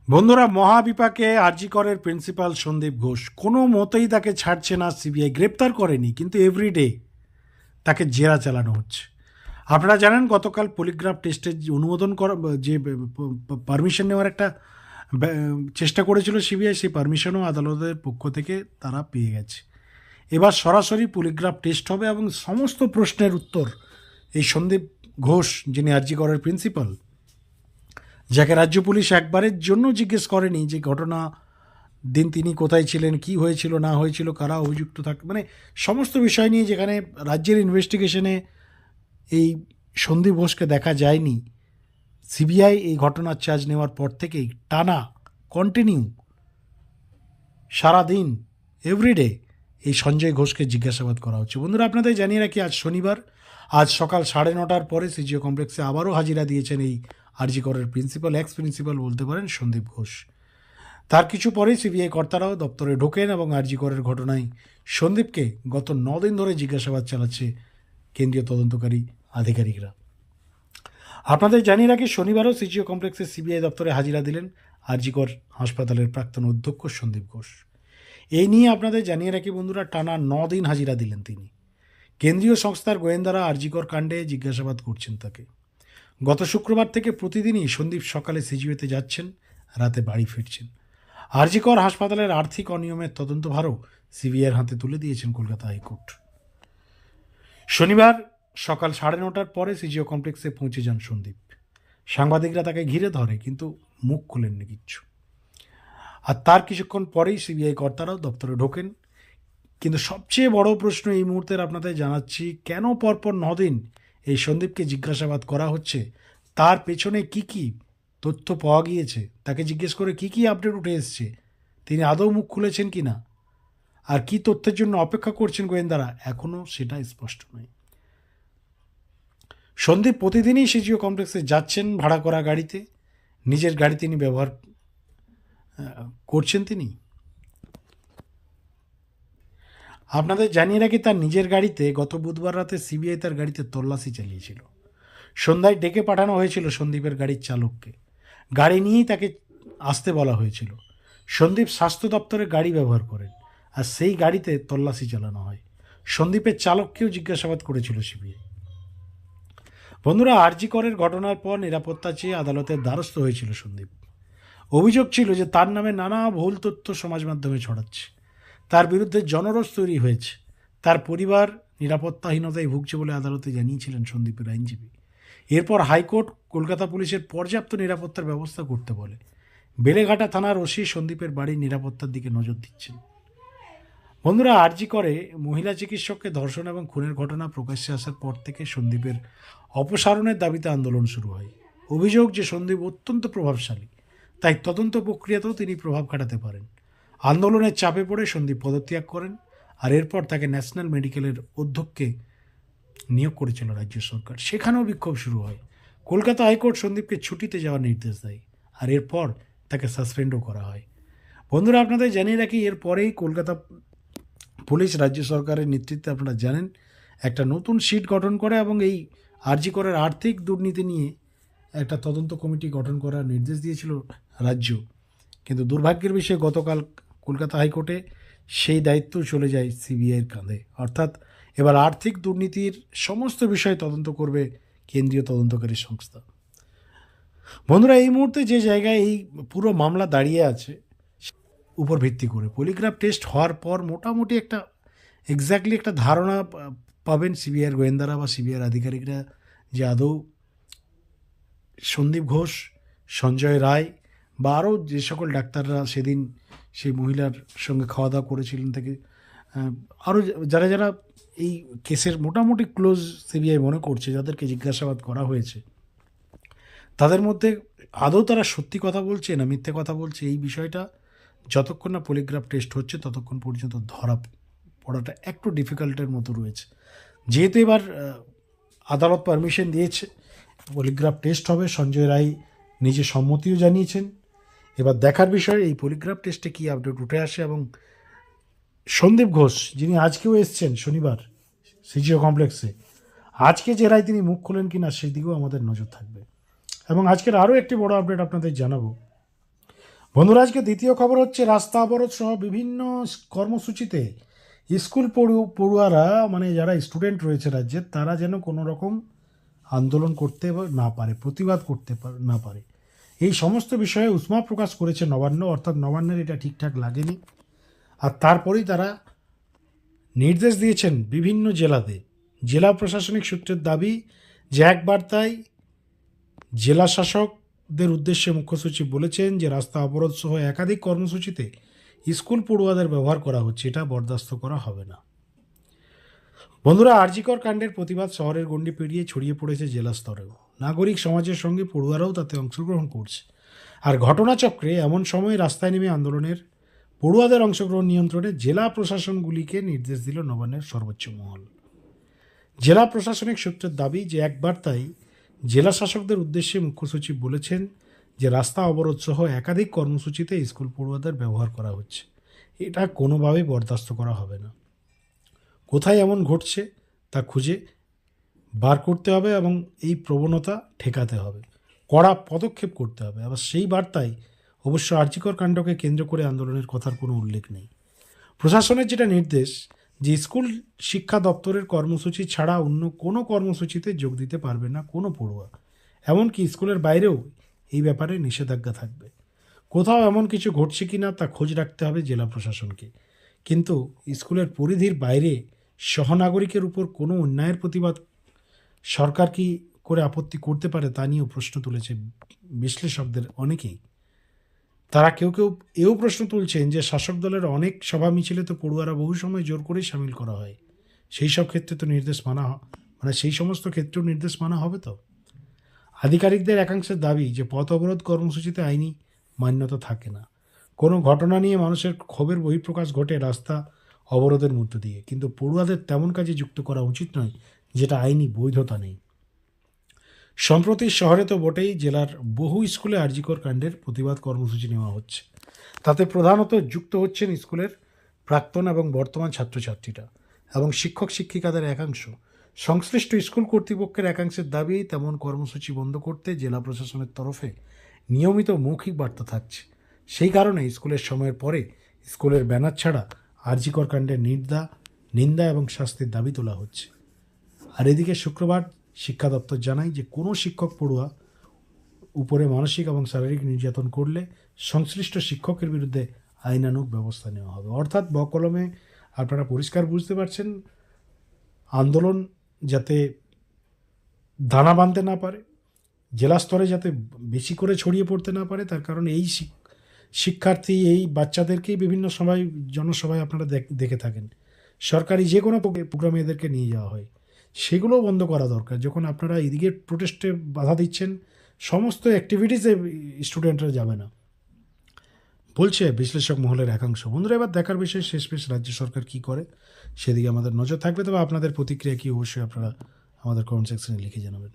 বন্ধুরা, মহাবিপাকে আরজি করের প্রিন্সিপাল সন্দীপ ঘোষ কোনো মতেই তাকে ছাড়ছে না সিবিআই। গ্রেপ্তার করেনি, কিন্তু এভরিডে তাকে জেরা চালানো হচ্ছে। আপনারা জানেন গতকাল পলিগ্রাফ টেস্টের যে অনুমোদন করা, যে পারমিশন নেওয়ার একটা চেষ্টা করেছিল সিবিআই, সেই পারমিশনও আদালতের পক্ষ থেকে তারা পেয়ে গেছে। এবার সরাসরি পলিগ্রাফ টেস্ট হবে এবং সমস্ত প্রশ্নের উত্তর এই সন্দীপ ঘোষ, যিনি আরজি করের প্রিন্সিপাল, যাকে রাজ্য পুলিশ একবারের জন্য জিজ্ঞেস করেনি যে ঘটনা দিন তিনি কোথায় ছিলেন, কি হয়েছিল না হয়েছিল, কারা অভিযুক্ত থাকে, মানে সমস্ত বিষয় নিয়ে, যেখানে রাজ্যের ইনভেস্টিগেশনে এই সন্দীপ ঘোষকে দেখা যায়নি। সিবিআই এই ঘটনার চার্জ নেওয়ার পর থেকেই টানা কন্টিনিউ সারাদিন এভরিডে এই সঞ্জয় ঘোষকে জিজ্ঞাসাবাদ করা হচ্ছে। বন্ধুরা, আপনাদের জানিয়ে রাখি, আজ শনিবার, আজ সকাল 9:30টার পরে সিজিও কমপ্লেক্সে আবারও হাজিরা দিয়েছেন এই আরজি করের প্রিন্সিপাল, এক্স প্রিন্সিপাল বলতে পারেন, সন্দীপ ঘোষ। তার কিছু পরেই সিবিআই কর্তারাও দপ্তরে ঢোকেন এবং আরজি করের ঘটনায় সন্দীপকে গত 9 দিন ধরে জিজ্ঞাসাবাদ চালাচ্ছে কেন্দ্রীয় তদন্তকারী আধিকারিকরা। আপনাদের জানিয়ে রাখি, শনিবারও সিজিও কমপ্লেক্সে সিবিআই দপ্তরে হাজিরা দিলেন আরজি কর হাসপাতালের প্রাক্তন অধ্যক্ষ সন্দীপ ঘোষ। এই নিয়ে আপনাদের জানিয়ে রাখি বন্ধুরা, টানা 9 দিন হাজিরা দিলেন তিনি। কেন্দ্রীয় সংস্থার গোয়েন্দারা আরজিকর কাণ্ডে জিজ্ঞাসাবাদ করছেন তাকে। গত শুক্রবার থেকে প্রতিদিনই সন্দীপ সকালে সিজিওতে যাচ্ছেন, রাতে বাড়ি ফিরছেন। আরজিকর হাসপাতালের আর্থিক অনিয়মের তদন্তভারও সিবিআইয়ের হাতে তুলে দিয়েছেন কলকাতা হাইকোর্ট। শনিবার সকাল 9:30টার পরে সিজিও কমপ্লেক্সে পৌঁছে যান সন্দীপ। সাংবাদিকরা তাকে ঘিরে ধরে, কিন্তু মুখ খোলেননি কিচ্ছু। আর তার কিছুক্ষণ পরেই সিবিআই কর্তারাও দপ্তরে ঢোকেন। কিন্তু সবচেয়ে বড় প্রশ্ন এই মুহূর্তের আপনাদের জানাচ্ছি, কেন পরপর 9 দিন এই সন্দীপকে জিজ্ঞাসাবাদ করা হচ্ছে, তার পেছনে কি কি তথ্য পাওয়া গিয়েছে, তাকে জিজ্ঞেস করে কি কি আপডেট উঠে এসছে, তিনি আদৌ মুখ খুলেছেন কি না, আর কি তথ্যের জন্য অপেক্ষা করছেন গোয়েন্দারা, এখনও সেটা স্পষ্ট নয়। সন্দীপ প্রতিদিনই সিজিও কমপ্লেক্সে যাচ্ছেন ভাড়া করা গাড়িতে। নিজের গাড়ি তিনি ব্যবহার করছেন তিনি। আপনাদের জানিয়ে রাখি, তার নিজের গাড়িতে গত বুধবার রাতে সিবিআই তার গাড়িতে তল্লাশি চালিয়েছিল। সন্ধ্যায় ডেকে পাঠানো হয়েছিল সন্দীপের গাড়ির চালককে। গাড়ি নিয়েই তাকে আসতে বলা হয়েছিল। সন্দীপ স্বাস্থ্য দপ্তরে গাড়ি ব্যবহার করেন, আর সেই গাড়িতে তল্লাশি চালানো হয়। সন্দীপের চালককেও জিজ্ঞাসাবাদ করেছিল সিবিআই। বন্ধুরা, আরজি করের ঘটনার পর নিরাপত্তা চেয়ে আদালতের দ্বারস্থ হয়েছিল সন্দীপ। অভিযোগ ছিল যে তার নামে নানা ভুল তথ্য সমাজ মাধ্যমে ছড়াচ্ছে, তার বিরুদ্ধে জনরোষ তৈরি হয়েছে, তার পরিবার নিরাপত্তাহীনতায় ভুগছে বলে আদালতে জানিয়েছিলেন সন্দীপের আইনজীবী। এরপর হাইকোর্ট কলকাতা পুলিশের পর্যাপ্ত নিরাপত্তার ব্যবস্থা করতে বলে। বেলেঘাটা থানার ওসি সন্দীপের বাড়ির নিরাপত্তার দিকে নজর দিচ্ছেন। বন্ধুরা, আরজি করে মহিলা চিকিৎসককে ধর্ষণ এবং খুনের ঘটনা প্রকাশ্যে আসার পর থেকে সন্দীপের অপসারণের দাবিতে আন্দোলন শুরু হয়। অভিযোগ যে সন্দীপ অত্যন্ত প্রভাবশালী, তাই তদন্ত প্রক্রিয়াতেও তিনি প্রভাব খাটাতে পারেন। আন্দোলনের চাপে পড়ে সন্দীপ পদত্যাগ করেন, আর এরপর তাকে ন্যাশনাল মেডিকেলের অধ্যক্ষে নিয়োগ করেছিল রাজ্য সরকার। সেখানেও বিক্ষোভ শুরু হয়। কলকাতা হাইকোর্ট সন্দীপকে ছুটিতে যাওয়ার নির্দেশ দেয়, আর এরপর তাকে সাসপেন্ডও করা হয়। বন্ধুরা, আপনাদের জানিয়ে রাখি, এরপরেই কলকাতা পুলিশ রাজ্য সরকারের নেতৃত্বে, আপনারা জানেন, একটা নতুন সিট গঠন করে এবং এই আরজি করের আর্থিক দুর্নীতি নিয়ে একটা তদন্ত কমিটি গঠন করার নির্দেশ দিয়েছিল রাজ্য। কিন্তু দুর্ভাগ্যের বিষয়ে গতকাল কলকাতা হাইকোর্টে সেই দায়িত্ব চলে যায় সিবিআইয়ের কাঁধে। অর্থাৎ এবার আর্থিক দুর্নীতির সমস্ত বিষয় তদন্ত করবে কেন্দ্রীয় তদন্তকারী সংস্থা। বন্ধুরা, এই মুহূর্তে যে জায়গায় এই পুরো মামলা দাঁড়িয়ে আছে, উপর ভিত্তি করে পলিগ্রাফ টেস্ট হওয়ার পর মোটামুটি একটা এক্স্যাক্টলি একটা ধারণা পাবেন সিবিআইয়ের গোয়েন্দারা বা সিবিআইয়ের আধিকারিকরা, যে আদৌ সন্দীপ ঘোষ, সঞ্জয় রায় বা আরও যে সকল ডাক্তাররা সেদিন সেই মহিলার সঙ্গে খাওয়া দাওয়া করেছিলেন থেকে, আরও যারা যারা এই কেসের মোটামুটি ক্লোজ সিবিআই মনে করছে, যাদেরকে জিজ্ঞাসাবাদ করা হয়েছে, তাদের মধ্যে আদৌ তারা সত্যি কথা বলছে না মিথ্যে কথা বলছে, এই বিষয়টা যতক্ষণ না পলিগ্রাফ টেস্ট হচ্ছে ততক্ষণ পর্যন্ত ধরা পড়াটা একটু ডিফিকাল্টের মতো রয়েছে। যেহেতু এবার আদালত পারমিশন দিয়েছে, পলিগ্রাফ টেস্ট হবে, সঞ্জয় রায় নিজে সম্মতিও জানিয়েছেন। এবার দেখার বিষয় এই পলিগ্রাফ টেস্টে কী আপডেট উঠে আসে, এবং সন্দীপ ঘোষ, যিনি আজকেও এসছেন শনিবার সিজিও কমপ্লেক্সে, আজকে যে রায় তিনি মুখ খোলেন কিনা সেই দিকেও আমাদের নজর থাকবে। এবং আজকের আরও একটি বড় আপডেট আপনাদের জানাবো। বন্ধুরা, আজকে দ্বিতীয় খবর হচ্ছে রাস্তা অবরোধ সহ বিভিন্ন কর্মসূচিতে স্কুল পড়ুয়ারা, মানে যারা স্টুডেন্ট রয়েছে রাজ্যের, তারা যেন কোনো রকম আন্দোলন করতে না পারে, প্রতিবাদ করতে না পারে, এই সমস্ত বিষয়ে উষ্মা প্রকাশ করেছে নবান্ন। অর্থাৎ নবান্নের এটা ঠিকঠাক লাগেনি। আর তারপরেই তারা নির্দেশ দিয়েছেন বিভিন্ন জেলাতে। জেলা প্রশাসনিক সূত্রের দাবি যে এক বার্তায় জেলা শাসকদের উদ্দেশ্যে মুখ্য সচিব বলেছেন যে রাস্তা অবরোধ সহ একাধিক কর্মসূচিতে স্কুল পড়ুয়াদের ব্যবহার করা হচ্ছে, এটা বরদাস্ত করা হবে না। বন্ধুরা, আরজিকর কাণ্ডের প্রতিবাদ শহরের গণ্ডি পেরিয়ে ছড়িয়ে পড়েছে জেলা স্তরেও। নাগরিক সমাজের সঙ্গে পড়ুয়ারাও তাতে অংশগ্রহণ করছে। আর ঘটনাচক্রে এমন সময় রাস্তায় নেমে আন্দোলনের পড়ুয়াদের অংশগ্রহণ নিয়ন্ত্রণে জেলা প্রশাসনগুলিকে নির্দেশ দিল নবান্নের সর্বোচ্চ মহল। জেলা প্রশাসনিক সূত্রের দাবি যে এক বার্তায় জেলা শাসকদের উদ্দেশ্যে মুখ্য সচিব বলেছেন যে রাস্তা অবরোধ সহ একাধিক কর্মসূচিতে স্কুল পড়ুয়াদের ব্যবহার করা হচ্ছে, এটা কোনোভাবেই বরদাস্ত করা হবে না। কোথায় এমন ঘটছে তা খুঁজে বার করতে হবে এবং এই প্রবণতা ঠেকাতে হবে, কড়া পদক্ষেপ করতে হবে। আবার সেই বার্তায় অবশ্য আরজিকর কাণ্ডকে কেন্দ্র করে আন্দোলনের কথার কোনো উল্লেখ নেই। প্রশাসনের যেটা নির্দেশ যে স্কুল শিক্ষা দপ্তরের কর্মসূচি ছাড়া অন্য কোনো কর্মসূচিতে যোগ দিতে পারবে না কোনো পড়ুয়া। এমনকি স্কুলের বাইরেও এই ব্যাপারে নিষেধাজ্ঞা থাকবে। কোথাও এমন কিছু ঘটছে কি না তা খোঁজ রাখতে হবে জেলা প্রশাসনকে। কিন্তু স্কুলের পরিধির বাইরে সহনাগরিকের উপর কোনো অন্যায়ের প্রতিবাদ সরকার কি করে আপত্তি করতে পারে তা নিয়েও প্রশ্ন তুলেছে বিশ্লেষকদের অনেকেই। তারা কেউ কেউ এও প্রশ্ন তুলছেন যে শাসক দলের অনেক সভা মিছিলে তো পড়ুয়ারা বহু সময় জোর করেই সামিল করা হয়, সেই সব ক্ষেত্রে তো নির্দেশ মানে সেই সমস্ত ক্ষেত্রেও নির্দেশ মানা হবে তো। আধিকারিকদের একাংশের দাবি যে পথ অবরোধ কর্মসূচিতে আইনি মান্যতা থাকে না। কোনো ঘটনা নিয়ে মানুষের ক্ষোভের বহিঃপ্রকাশ ঘটে রাস্তা অবরোধের মধ্য দিয়ে, কিন্তু পড়ুয়াদের তেমন কাজে যুক্ত করা উচিত নয় যেটা আইনি বৈধতা নেই। সম্প্রতি শহরে তো বটেই, জেলার বহু স্কুলে আরজিকর কাণ্ডের প্রতিবাদ কর্মসূচি নেওয়া হচ্ছে। তাতে প্রধানত যুক্ত হচ্ছেন স্কুলের প্রাক্তন এবং বর্তমান ছাত্রছাত্রীরা এবং শিক্ষক শিক্ষিকাদের একাংশ। সংশ্লিষ্ট স্কুল কর্তৃপক্ষের একাংশের দাবি তেমন কর্মসূচি বন্ধ করতে জেলা প্রশাসনের তরফে নিয়মিত মৌখিক বার্তা থাকছে। সেই কারণে স্কুলের সময়ের পরে স্কুলের ব্যানার ছাড়া আরজিকর কাণ্ডের নিন্দা এবং শাস্তির দাবি তোলা হচ্ছে। আর এদিকে শুক্রবার শিক্ষা দপ্তর জানায় যে কোনো শিক্ষক পড়ুয়া উপরে মানসিক এবং শারীরিক নির্যাতন করলে সংশ্লিষ্ট শিক্ষকের বিরুদ্ধে আইনানুগ ব্যবস্থা নেওয়া হবে। অর্থাৎ বকলমে আপনারা পরিষ্কার বুঝতে পারছেন, আন্দোলন যাতে দানা বাঁধতে না পারে, জেলা স্তরে যাতে বেশি করে ছড়িয়ে পড়তে না পারে, তার কারণ এই শিক্ষার্থী, এই বাচ্চাদেরকেই বিভিন্ন সময় জনসভায় আপনারা দেখে থাকেন, সরকারি যে কোনো প্রোগ্রামে এদেরকে নিয়ে যাওয়া হয়। সেগুলোও বন্ধ করা দরকার। যখন আপনারা এদিকে প্রোটেস্টে বাধা দিচ্ছেন, সমস্ত অ্যাক্টিভিটিসে স্টুডেন্টরা যাবে না, বলছে বিশ্লেষক মহলের একাংশ। বন্ধুরা, এবার দেখার বিষয় শেষমেশ রাজ্য সরকার কি করে, সেদিকে আমাদের নজর থাকবে। তবে আপনাদের প্রতিক্রিয়া কি অবশ্যই আপনারা আমাদের কমেন্ট সেকশনে লিখে জানাবেন।